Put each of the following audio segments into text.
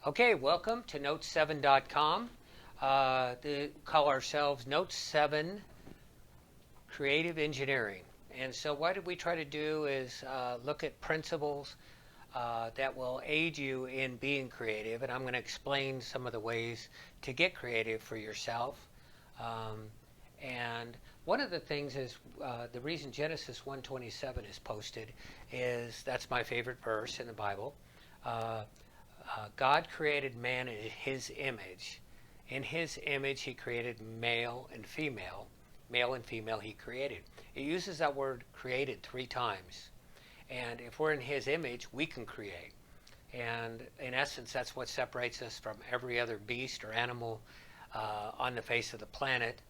Okay, welcome to Notes7.com. They call ourselves Notes7 Creative Engineering. And so what we try to do is look at principles that will aid you in being creative. And I'm going to explain some of the ways to get creative for yourself. Um, and one of the things is the reason Genesis 1:27 is posted is that's my favorite verse in the Bible. Uh, God created man in his image. In his image, he created male and female. Male and female, he created. It uses that word created 3 times. And if we're in his image, we can create. And in essence, that's what separates us from every other beast or animal on the face of the planet.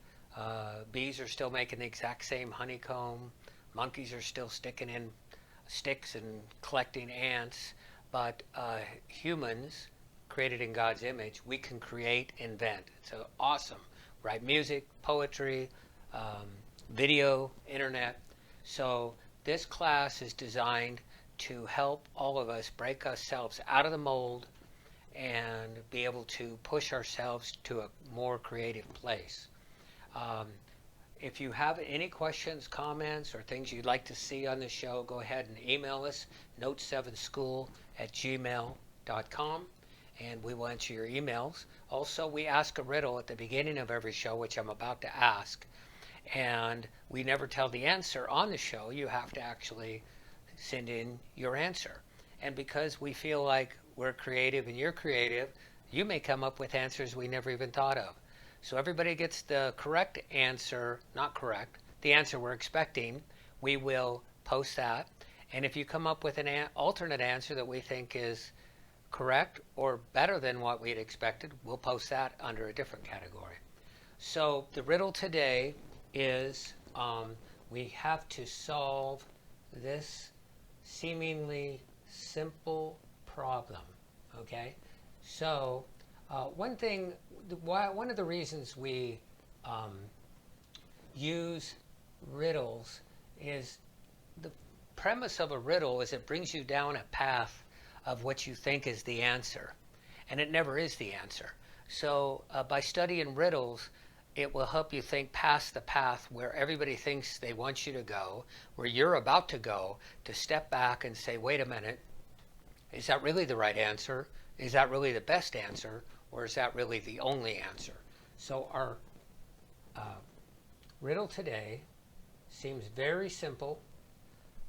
Bees are still making the exact same honeycomb. Monkeys are still sticking in sticks and collecting ants. But humans, created in God's image, we can create, invent. It's awesome. Write music, poetry, um, video, internet. So this class is designed to help all of us break ourselves out of the mold and be able to push ourselves to a more creative place. Um, if you have any questions, comments, or things you'd like to see on the show, go ahead and email us, note7school@gmail.com, and we will answer your emails. Also, we ask a riddle at the beginning of every show, which I'm about to ask, and we never tell the answer on the show. You have to actually send in your answer. And because we feel like we're creative and you're creative, you may come up with answers we never even thought of. So everybody gets the correct answer, not correct, the answer we're expecting. We will post that. And if you come up with an alternate answer that we think is correct or better than what we had expected, we'll post that under a different category. So the riddle today is we have to solve this seemingly simple problem. Okay? So one of the reasons we use riddles is the premise of a riddle is it brings you down a path of what you think is the answer, and it never is the answer. So by studying riddles, it will help you think past the path where everybody thinks they want you to go, where you're about to go, to step back and say, wait a minute, is that really the right answer? Is that really the best answer? Or is that really the only answer? So our riddle today seems very simple.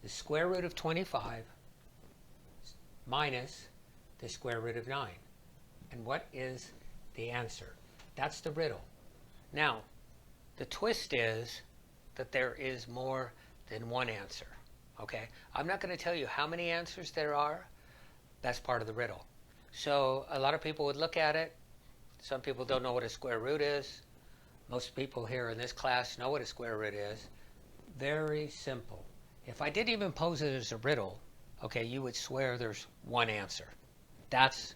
The square root of 25 minus the square root of 9. And what is the answer? That's the riddle. Now, the twist is that there is more than one answer. Okay? I'm not going to tell you how many answers there are. That's part of the riddle. So a lot of people would look at it. Some people don't know what a square root is. Most people here in this class know what a square root is. Very simple. If I didn't even pose it as a riddle, okay, you would swear there's one answer. That's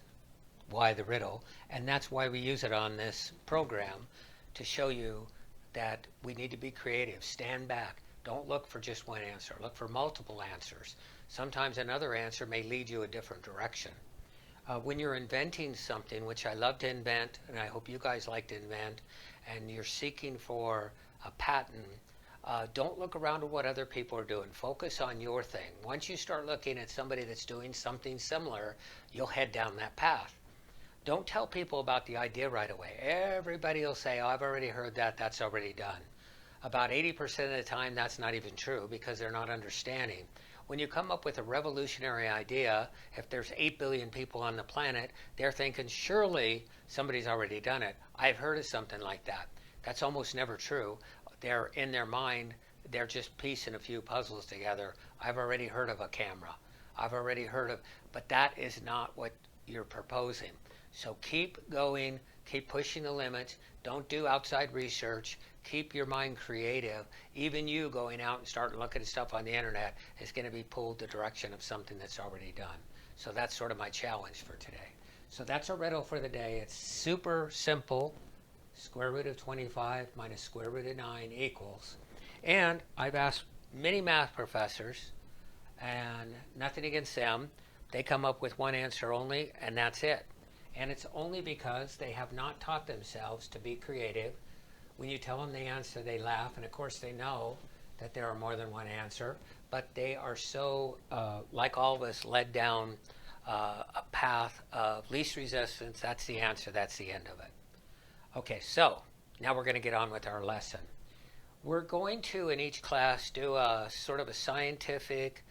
why the riddle, and that's why we use it on this program, to show you that we need to be creative. Stand back. Don't look for just one answer. Look for multiple answers. Sometimes another answer may lead you a different direction. When you're inventing something, which I love to invent, and I hope you guys like to invent, and you're seeking for a patent, don't look around at what other people are doing. Focus on your thing. Once you start looking at somebody that's doing something similar, you'll head down that path. Don't tell people about the idea right away. Everybody will say, oh, I've already heard that, that's already done. About 80% of the time, that's not even true because they're not understanding. When you come up with a revolutionary idea, if there's 8 billion people on the planet, they're thinking, surely somebody's already done it. I've heard of something like that. That's almost never true. They're in their mind, they're just piecing a few puzzles together. I've already heard of a camera. I've already heard of, but that is not what you're proposing. So keep going, keep pushing the limits. Don't do outside research. Keep your mind creative. Even you going out and starting looking at stuff on the internet is going to be pulled the direction of something that's already done. So that's sort of my challenge for today. So that's our riddle for the day. It's super simple. Square root of 25 minus square root of 9 equals. And I've asked many math professors, and nothing against them, they come up with one answer only, and that's it. And it's only because they have not taught themselves to be creative. When you tell them the answer, they laugh, and of course they know that there are more than one answer, but they are so, like all of us, led down a path of least resistance. That's the answer, that's the end of it. Okay, so now we're going to get on with our lesson. We're going to, in each class, do a sort of a scientific,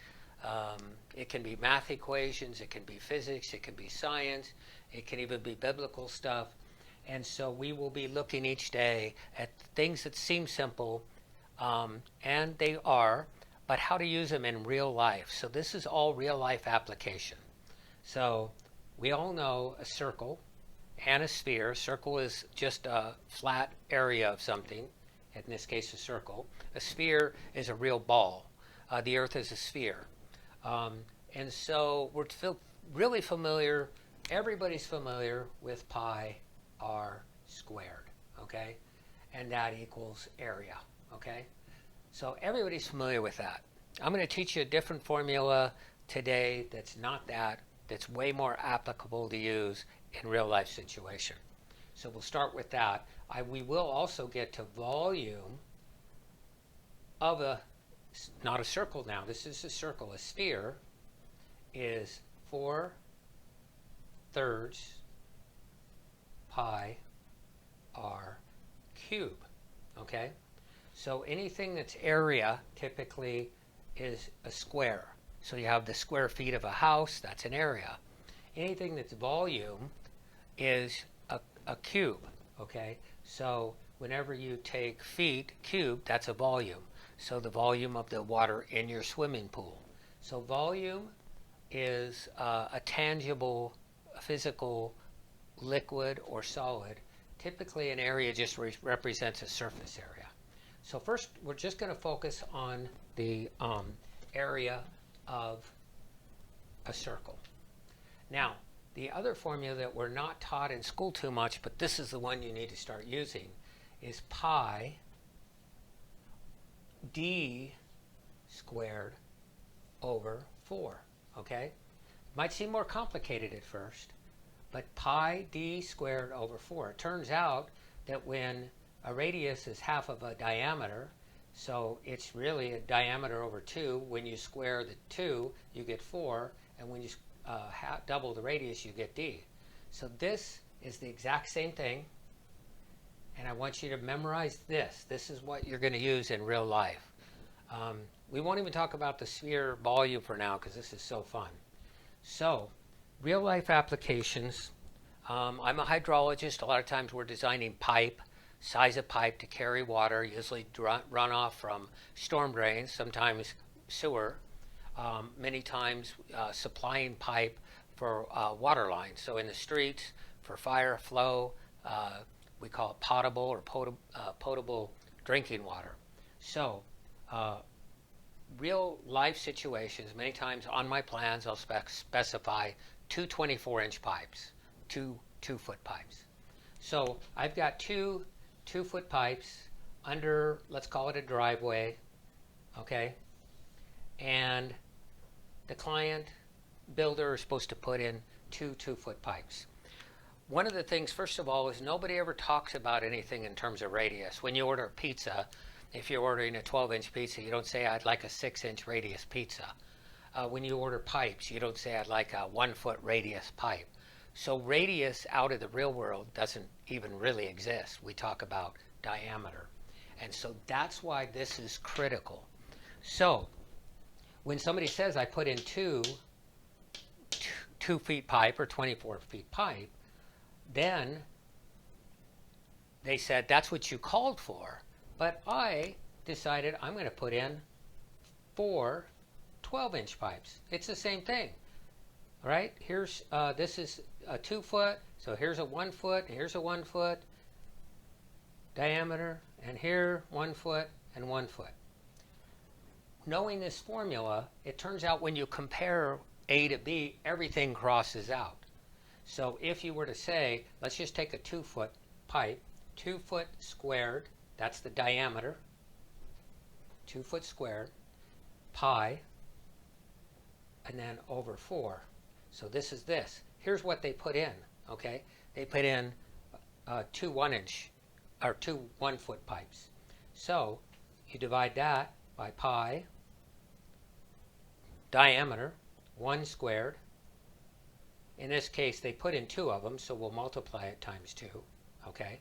it can be math equations, it can be physics, it can be science, it can even be biblical stuff. And so we will be looking each day at things that seem simple, and they are, but how to use them in real life. So this is all real life application. So we all know a circle and a sphere. Circle is just a flat area of something, in this case a circle. A sphere is a real ball. The earth is a sphere. And so we're really familiar, everybody's familiar with pi r squared, okay? And that equals area, okay? So everybody's familiar with that. I'm going to teach you a different formula today that's not that, that's way more applicable to use in real life situation. So we'll start with that. We will also get to volume of not a circle now, this is a circle. A sphere is 4/3 pi r cube, okay? So anything that's area typically is a square. So you have the square feet of a house, that's an area. Anything that's volume is a cube, okay? So whenever you take feet cubed, that's a volume. So the volume of the water in your swimming pool. So volume is a tangible, physical, liquid or solid. Typically an area just represents a surface area. So first we're just going to focus on the area of a circle. Now, the other formula that we're not taught in school too much, but this is the one you need to start using, is pi d squared over 4, okay? Might seem more complicated at first, but pi d squared over 4. It turns out that when a radius is half of a diameter, so it's really a diameter over 2. When you square the 2, you get 4, and when you double the radius, you get d. So this is the exact same thing, and I want you to memorize this. This is what you're going to use in real life. We won't even talk about the sphere volume for now because this is so fun. So, real life applications. I'm a hydrologist. A lot of times we're designing pipe, size of pipe to carry water, usually runoff from storm drains, sometimes sewer, many times supplying pipe for water lines. So in the streets, for fire flow, we call it potable or potable drinking water. So real life situations, many times on my plans I'll specify two 24-inch pipes, two 2-foot pipes. So I've got two 2-foot pipes under, let's call it a driveway, okay? And the client builder is supposed to put in two 2-foot pipes. One of the things, first of all, is nobody ever talks about anything in terms of radius. When you order pizza, if you're ordering a 12-inch pizza, you don't say, I'd like a 6-inch radius pizza. When you order pipes, you don't say, I'd like a 1-foot radius pipe. So radius out of the real world doesn't even really exist. We talk about diameter. And so that's why this is critical. So when somebody says I put in two 2-feet pipe or 24-feet pipe, then they said that's what you called for. But I decided I'm going to put in 4 12-inch pipes. It's the same thing. All right, here's this is a 2-foot, so here's a 1-foot, here's a 1-foot diameter, and here 1 foot and 1 foot. Knowing this formula, it turns out when you compare A to B, everything crosses out. So if you were to say, let's just take a 2-foot pipe, 2 foot squared, that's the diameter, 2 foot squared, pi, and then over 4. So this is this. Here's what they put in. okay, they put in two 1-inch or two 1-foot pipes. So you divide that by pi, diameter, 1 squared. In this case, they put in two of them, so we'll multiply it times 2, okay?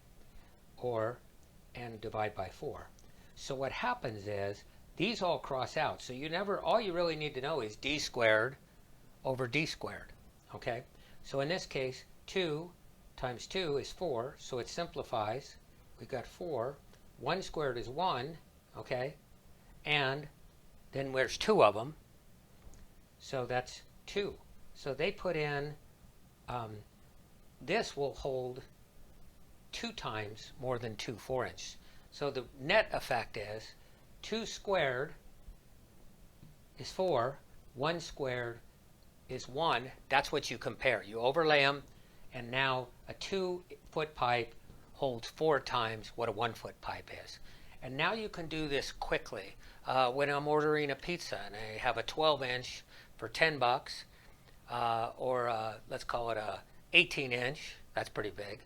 And divide by 4. So what happens is, these all cross out. So all you really need to know is d squared over d squared, okay? So in this case, 2 times 2 is 4, so it simplifies. We've got 4. 1 squared is 1, okay? And then there's two of them, so that's 2. So they put in, this will hold 2 times more than 2 4-inch. So the net effect is 2 squared is 4, 1 squared is 1. That's what you compare. You overlay them, and now a 2-foot pipe holds 4 times what a 1-foot pipe is. And now you can do this quickly. When I'm ordering a pizza and I have a 12-inch for $10, or let's call it a 18-inch, that's pretty big,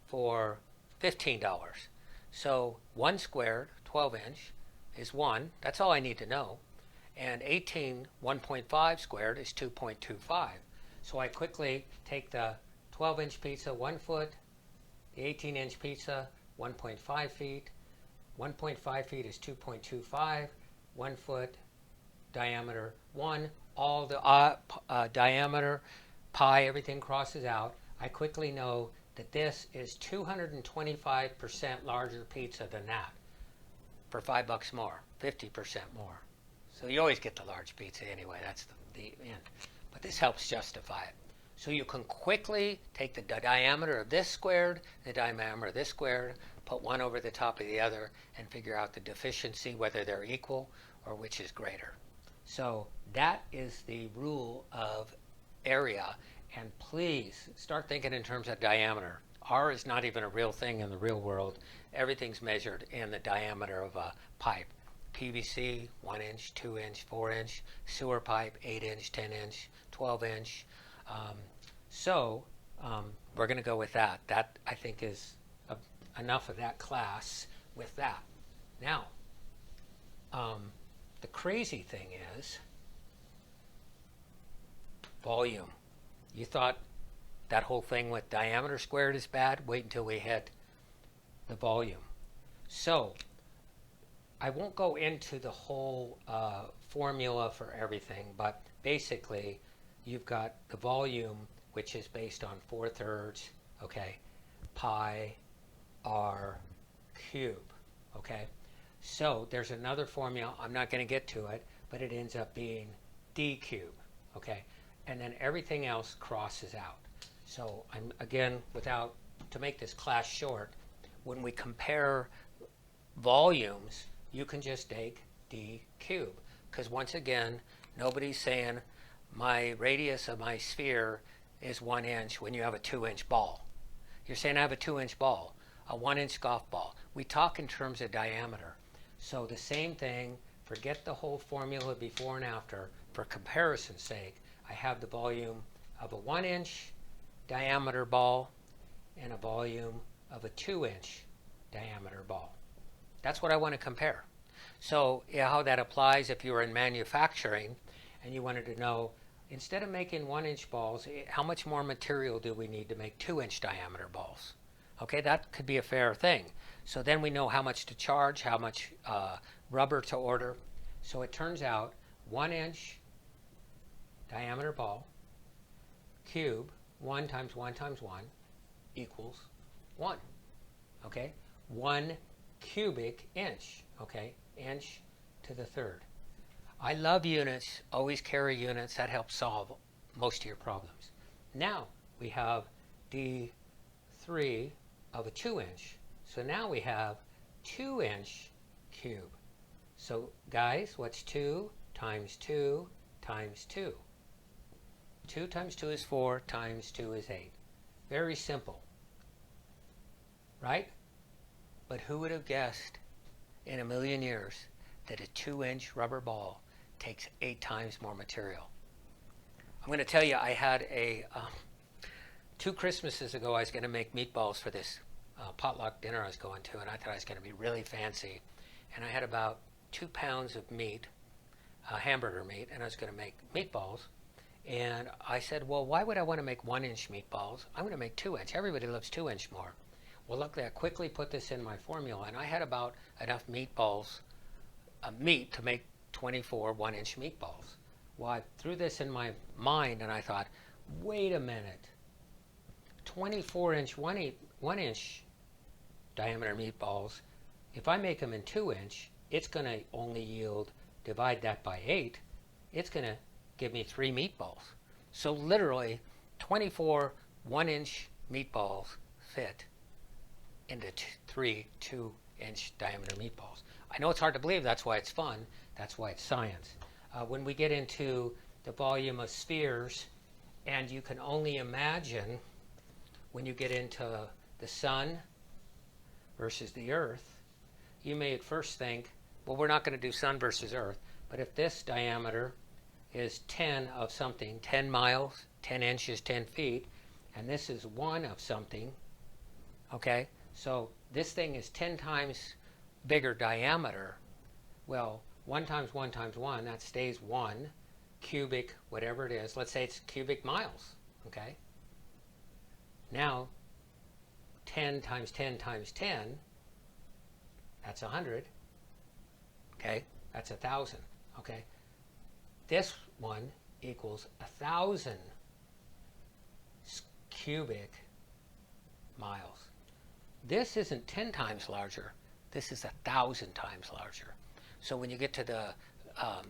for $15. So 1 squared, 12-inch, is 1. That's all I need to know. And 1.5 squared is 2.25. So I quickly take the 12-inch pizza, 1 foot, the 18-inch pizza, 1.5 feet. 1.5 feet is 2.25. 1 foot, diameter 1. All the diameter, pi, everything crosses out. I quickly know that this is 225% larger pizza than that for $5 more, 50% more. So you always get the large pizza anyway. That's the end. But this helps justify it. So you can quickly take the diameter of this squared, the diameter of this squared, put one over the top of the other, and figure out the deficiency, whether they're equal or which is greater. So that is the rule of area. And please start thinking in terms of diameter. R is not even a real thing in the real world. Everything's measured in the diameter of a pipe. PVC, 1-inch, 2-inch, 4-inch, sewer pipe, 8-inch, 10-inch, 12-inch. We're going to go with that. That, I think, is enough of that class with that. Now, the crazy thing is volume. You thought that whole thing with diameter squared is bad? Wait until we hit the volume. So I won't go into the whole formula for everything, but basically you've got the volume, which is based on 4/3, okay, pi r cube, okay? So there's another formula, I'm not going to get to it, but it ends up being d cube, okay? And then everything else crosses out. So I'm, again, to make this class short, when we compare volumes, you can just take d cube. Because once again, nobody's saying my radius of my sphere is 1 inch when you have a 2-inch ball. You're saying I have a 2-inch ball, a 1-inch golf ball. We talk in terms of diameter. So the same thing, forget the whole formula before and after. For comparison's sake, I have the volume of a 1-inch diameter ball and a volume of a 2-inch diameter ball. That's what I want to compare. So how that applies if you were in manufacturing and you wanted to know, instead of making 1-inch balls, how much more material do we need to make 2-inch diameter balls? Okay, that could be a fair thing. So then we know how much to charge, how much rubber to order. So it turns out 1-inch diameter ball cube, 1 times 1 times 1 equals 1. Okay, 1 cubic inch. Okay, inch to the 3rd. I love units, always carry units. That helps solve most of your problems. Now we have d3 of a 2-inch. So now we have 2-inch cube. So guys, what's 2 times 2 times 2? 2 times 2 is 4, times 2 is 8. Very simple, right? But who would have guessed in a million years that a 2-inch rubber ball takes 8 times more material? I'm going to tell you, I had a 2 Christmases ago, I was going to make meatballs for this potluck dinner I was going to, and I thought I was going to be really fancy. And I had about 2 pounds of meat, hamburger meat, and I was going to make meatballs. And I said, well, why would I want to make 1-inch meatballs? I'm going to make 2-inch. Everybody loves 2-inch more. Well, luckily, I quickly put this in my formula, and I had about enough meatballs, meat to make 24 1-inch meatballs. Well, I threw this in my mind, and I thought, wait a minute. 24-inch, 1-inch diameter meatballs, if I make them in 2-inch, it's going to only yield, divide that by 8, it's going to give me 3 meatballs. So literally, 24 1-inch meatballs fit into 3 2-inch diameter meatballs. I know it's hard to believe, that's why it's fun, that's why it's science. When we get into the volume of spheres, and you can only imagine when you get into the sun versus the earth, you may at first think, well, we're not going to do sun versus earth, but if this diameter is 10 of something, 10 miles, 10 inches, 10 feet, and this is 1 of something, okay, so this thing is 10 times bigger diameter. Well, 1 times 1 times 1, that stays 1 cubic, whatever it is. Let's say it's cubic miles, okay? Now, 10 times 10 times 10, that's 100, okay? That's 1,000, okay? This one equals 1,000 cubic miles. This isn't 10 times larger. This is 1,000 times larger. So when you get to the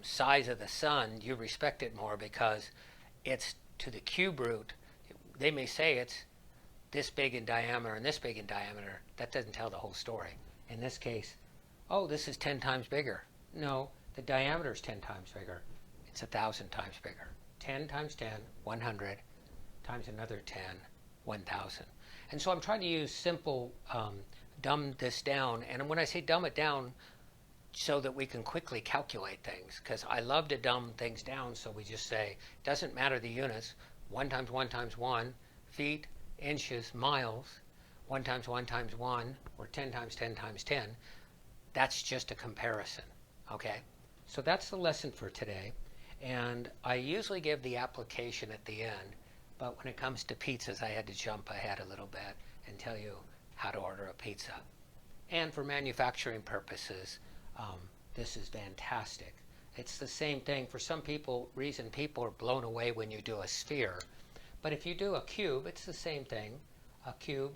size of the sun, you respect it more because it's to the cube root. They may say it's this big in diameter and this big in diameter. That doesn't tell the whole story. In this case, oh, this is 10 times bigger. No, the diameter is 10 times bigger. It's 1,000 times bigger. 10 times 10, 100, times another 10, 1,000. And so I'm trying to use simple, dumb this down. And when I say dumb it down, so that we can quickly calculate things, because I love to dumb things down, so we just say, doesn't matter the units, 1 times 1 times 1, feet, inches, miles, 1 times 1 times 1, or 10 times 10 times 10. That's just a comparison, okay? So that's the lesson for today. And I usually give the application at the end, but when it comes to pizzas, I had to jump ahead a little bit and tell you how to order a pizza. And for manufacturing purposes, this is fantastic. It's the same thing. For some reason people are blown away when you do a sphere. But if you do a cube, it's the same thing. A cube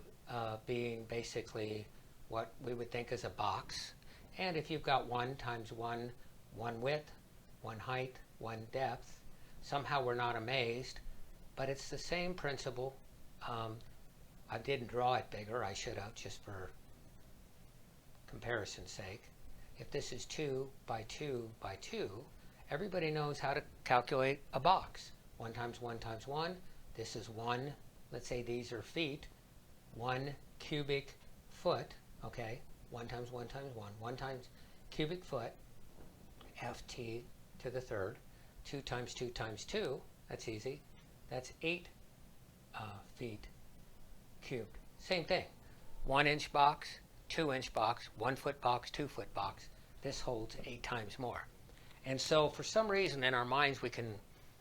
being basically what we would think is a box. And if you've got 1 times 1, 1 width, 1 height, 1 depth, somehow we're not amazed. But it's the same principle. I didn't draw it bigger. I should have, just for comparison's sake. If this is 2 by 2 by 2, everybody knows how to calculate a box. 1 times 1 times 1. This is 1. Let's say these are feet. 1 cubic foot. Okay. 1 times 1 times 1. 1 times cubic foot. Ft to the third. 2 times 2 times 2. That's easy. That's 8 feet cubed. Same thing. 1-inch box. 2-inch box, 1-foot box, 2-foot box. This holds 8 times more. And so for some reason in our minds we can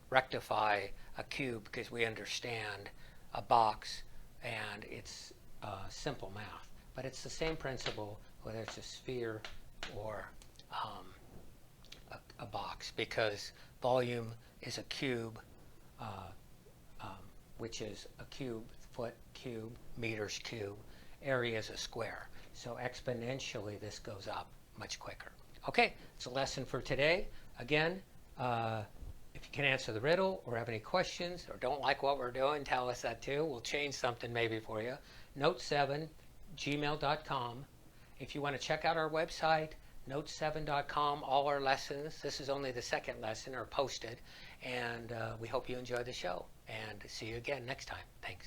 rectify a cube because we understand a box and it's simple math. But it's the same principle whether it's a sphere or a box, because volume is a cube, which is a cube, foot cube, meters cube, area is a square. So exponentially, this goes up much quicker. Okay, it's a lesson for today. Again, if you can answer the riddle or have any questions or don't like what we're doing, tell us that too. We'll change something maybe for you. Notes7, gmail.com. If you want to check out our website, notes7.com, all our lessons. This is only the second lesson, are posted. And we hope you enjoy the show. And see you again next time. Thanks.